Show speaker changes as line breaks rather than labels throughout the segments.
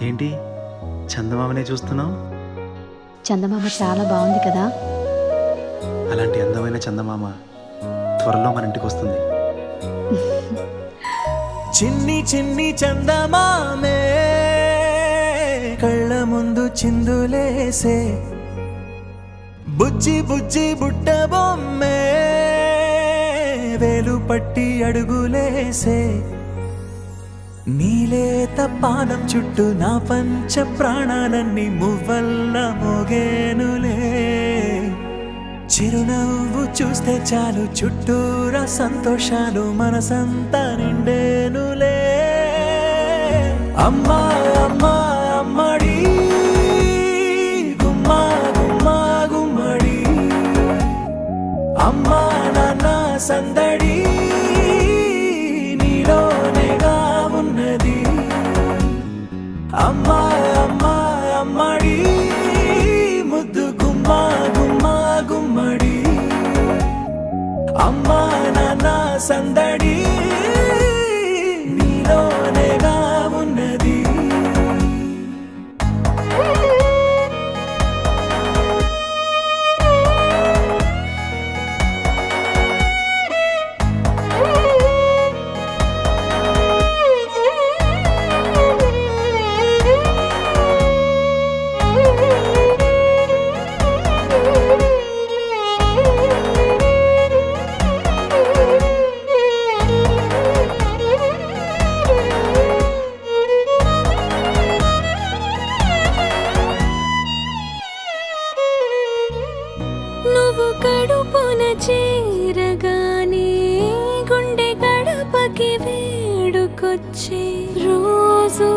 ఏంటి చందమామనే చూస్తున్నావు?
చందమామ చాలా బాగుంది కదా.
అలాంటి అందమైన చందమామ త్వరలో మన ఇంటికి వస్తుంది.
చిన్ని చిన్ని చందమామే కళ్ళ ముందు చిందులేసే, బుజ్జి బుజ్జి బుట్ట బొమ్మే వేలు పట్టి అడుగులేసే, నీలేత పానం చుట్టూ నా పంచ ప్రాణాలన్నీ మువ్వల్ల మోగేనులే. చిరునవ్వు చూస్తే చాలు చుట్టూరా సంతోషాలు మనసంతా నిండేనులే. అమ్మా అమ్మా అమ్మడి గుమ్మా గుమ్మా గుమ్మడి, అమ్మా నాన్న సందడి నీలోనేగా ఉన్నది. అమ్మా అమ్మా అమ్మడి ముద్దు గుమ్మా గుమ్మా గుమ్మడి, అమ్మా నాన్న సందడి నీలోనేగా ఉన్నది.
నువ్వు కడుపున చేరగానే గుండె గడపకి వేడుకొచ్చే, రోజు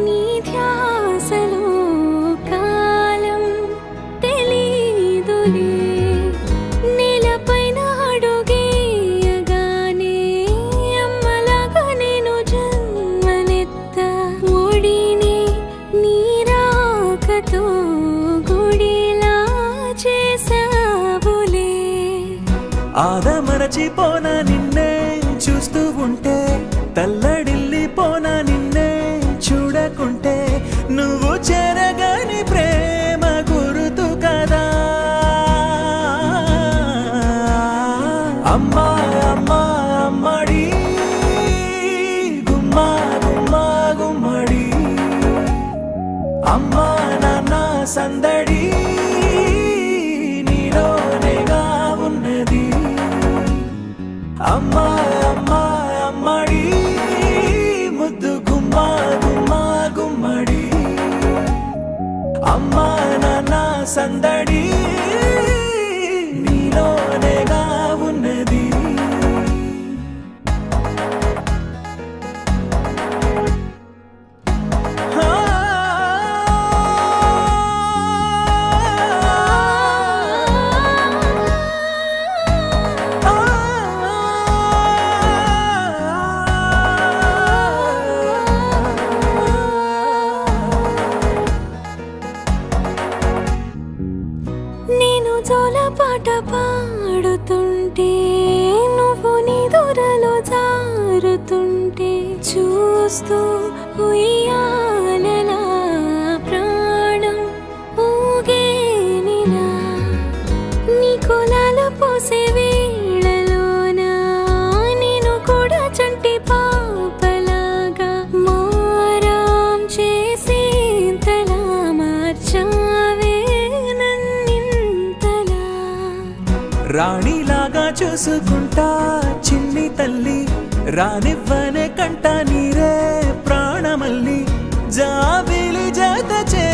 నీ ధ్యాసలో కాలం తెలీదులే. నేలపైన అడుగేయగానే అమ్మలాగా నేను జన్మనెత్త, ఒడిని నీ రాకతో గుడిలా చేసావులే.
ఆదమరచిపోనా నిన్నే చూస్తూ ఉంటే, తల్లడిల్లిపోనా నిన్నే చూడకుంటే, నువ్వు చెరగని ప్రేమ గురుతు కదా. అమ్మా అమ్మా అమ్మడి గుమ్మా గుమ్మా గుమ్మడి, అమ్మా నాన్న సందడి నీలోనేగా ఉన్నది. అమ్మా అమ్మా అమ్మడి ముద్దు గుమ్మా గుమ్మా గుమ్మడి, అమ్మా నాన్న సందడి నీలోనేగా ఉన్నది.
నేను జోలపాట పాడుతుంటే, నువ్వు నీ దూరలో జారుతుంటే, చూస్తూ ఉయ్యాలలా ప్రాణం ఊగేనిలా. నీ కులాల పోసే వేళలోన నేను కూడా చంటి పాపలాగా మారాం చేసేంతలా మార్చావే నన్నింతలా.
రాణిలాగా చూసుకుంటా చిన్ని తల్లి, రానివ్వనే కంట నీరే ప్రాణమల్లి, జాబిలి జత చే